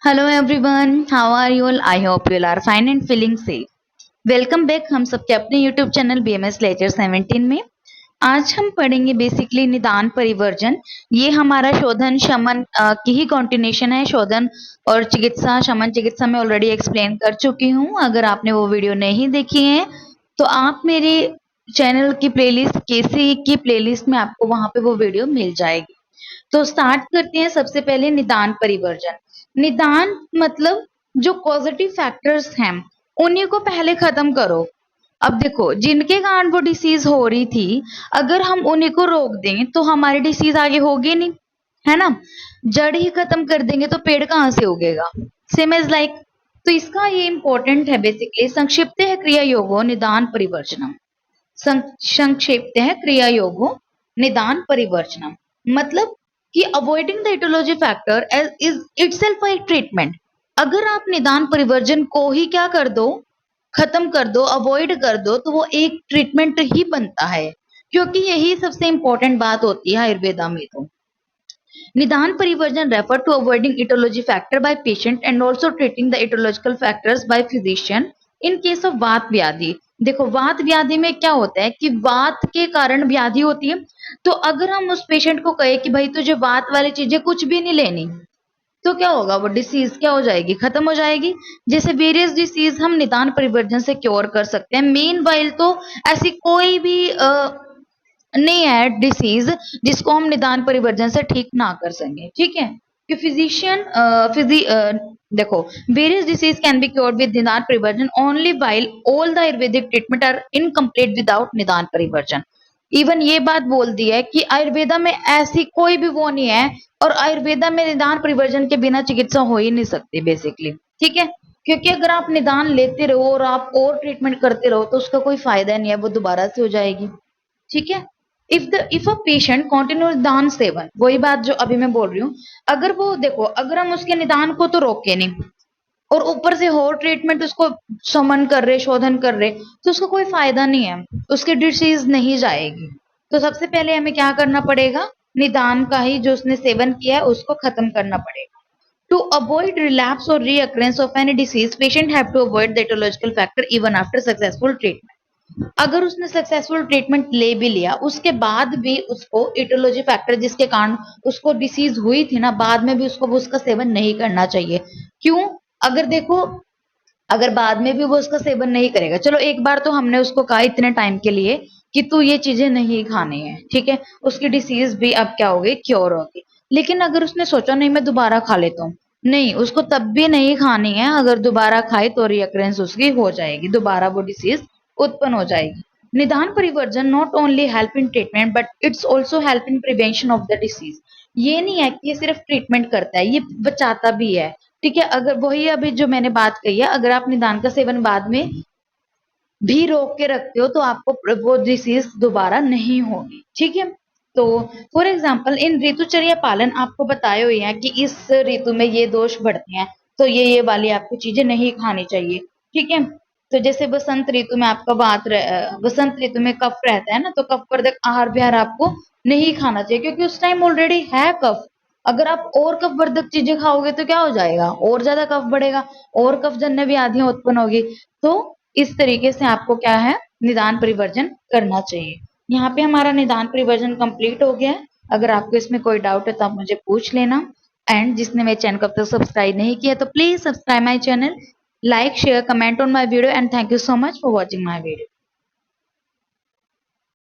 Hello everyone, how are you all? I hope you are fine and feeling safe. Welcome back हम सबके अपने YouTube channel BMS lecture 17 में। आज हम पढ़ेंगे बेसिकली निदान परिवर्जन। ये हमारा शोधन शमन की ही कंटिन्यूशन है। शोधन और चिकित्सा, शमन चिकित्सा में ऑलरेडी एक्सप्लेन कर चुकी हूँ। अगर आपने वो वीडियो नहीं देखी है तो आप मेरे चैनल की प्लेलिस्ट केसी की प्लेलिस्ट में आपको वहां पे वो वीडियो मिल जाएगी। तो स्टार्ट करते हैं। सबसे पहले निदान परिवर्जन। निदान मतलब जो पॉजिटिव फैक्टर्स हैं उन्हीं को पहले खत्म करो। अब देखो, जिनके कारण वो डिसीज हो रही थी, अगर हम उन्हीं को रोक दें तो हमारी डिसीज आगे होगी नहीं, है ना। जड़ ही खत्म कर देंगे तो पेड़ कहाँ से उगेगा? Same as like. तो इसका ये इंपॉर्टेंट है बेसिकली। संक्षिप्त है क्रिया योगो निदान परिवर्जनम। संक्षेप्त है क्रिया योगो निदान परिवर्जनम मतलब कि avoiding the aetiology factor is itself a treatment. अगर आप निदान परिवर्जन को ही क्या कर दो, खत्म कर दो, अवॉइड कर दो, तो वो एक ट्रीटमेंट ही बनता है, क्योंकि यही सबसे इंपॉर्टेंट बात होती है आयुर्वेदा में। तो nidan parivarjan refer to avoiding etiology factor by patient and also treating the etiological factors by physician in case of vata vyadhi. देखो, वात व्याधि में क्या होता है कि वात के कारण व्याधि होती है। तो अगर हम उस पेशेंट को कहे कि भाई तुझे वात वाली चीजें कुछ भी नहीं लेनी, तो क्या होगा? वो डिसीज क्या हो जाएगी? खत्म हो जाएगी। जैसे वेरियस डिसीज हम निदान परिवर्जन से क्योर कर सकते हैं। मेन वाइल तो ऐसी कोई भी नहीं है डिसीज जिसको हम निदान परिवर्जन से ठीक ना कर सकें, ठीक है। कि फिजिशियन देखो, various disease can be cured with nidan parivarjan only while all the Ayurvedic treatment are incomplete without nidan parivarjan. Even ये बात बोल दी है कि आयुर्वेदा में ऐसी कोई भी वो नहीं है, और आयुर्वेदा में निदान परिवर्जन के बिना चिकित्सा हो ही नहीं सकती बेसिकली, ठीक है। क्योंकि अगर आप निदान लेते रहो और आप और ट्रीटमेंट करते रहो तो उसका कोई फायदा नहीं है, वो दोबारा से हो जाएगी, ठीक है। इफ अ पेशेंट कंटिन्यूस निदान सेवन, वही बात जो अभी मैं बोल रही हूँ। अगर वो देखो, अगर हम उसके निदान को तो रोके नहीं और ऊपर से और ट्रीटमेंट उसको समन कर रहे, शोधन कर रहे, तो उसका कोई फायदा नहीं है, उसकी डिसीज नहीं जाएगी। तो सबसे पहले हमें क्या करना पड़ेगा? निदान का ही जो उसने सेवन किया है उसको खत्म करना पड़ेगा। To avoid relapse or reoccurrence of any disease, patient have to avoid the etiological factor even after successful treatment. अगर उसने सक्सेसफुल ट्रीटमेंट ले भी लिया, उसके बाद भी उसको इटोलॉजी फैक्टर जिसके कारण उसको डिसीज हुई थी ना, बाद में भी उसको उसका सेवन नहीं करना चाहिए। क्यों? अगर देखो, अगर बाद में भी वो उसका सेवन नहीं करेगा, चलो एक बार तो हमने उसको कहा इतने टाइम के लिए कि तू ये चीजें नहीं खानी है, ठीक है, उसकी डिसीज भी अब क्या होगी? क्योर होगी। लेकिन अगर उसने सोचा नहीं मैं दोबारा खा लेता हूँ, नहीं, उसको तब भी नहीं खानी है। अगर दोबारा खाए तो रियकरेंस उसकी हो जाएगी, दोबारा वो डिसीज उत्पन्न हो जाएगी। Nidan parivarjan not only help in treatment but it's also help in prevention of the disease. ये नहीं है कि ये सिर्फ ट्रीटमेंट करता है, ये बचाता भी है, ठीक है। अगर वही अभी जो मैंने बात कही है, अगर आप निदान का सेवन बाद में भी रोक के रखते हो तो आपको वो डिसीज दोबारा नहीं होगी, ठीक है। तो फॉर एग्जाम्पल इन ऋतुचर्या पालन आपको बताए हुए हैं कि इस ऋतु में ये दोष बढ़ते हैं, तो ये वाली आपको चीजें नहीं खानी चाहिए, ठीक है। तो जैसे बसंत ऋतु में आपका बसंत ऋतु में कफ रहता है ना, तो कफ वर्धक आहार विहार आपको नहीं खाना चाहिए, क्योंकि उस टाइम ऑलरेडी है कफ। अगर आप और कफ वर्धक चीजें खाओगे तो क्या हो जाएगा? और ज्यादा कफ बढ़ेगा और कफ जन्य व्याधियां उत्पन्न होगी। तो इस तरीके से आपको क्या है? निदान परिवर्जन करना चाहिए। यहाँ पे हमारा निदान परिवर्जन कंप्लीट हो गया है। अगर आपको इसमें कोई डाउट है तो आप मुझे पूछ लेना। एंड जिसने मेरे चैनल को अब तक सब्सक्राइब नहीं किया तो please subscribe my channel, like share comment on my video and thank you so much for watching my video.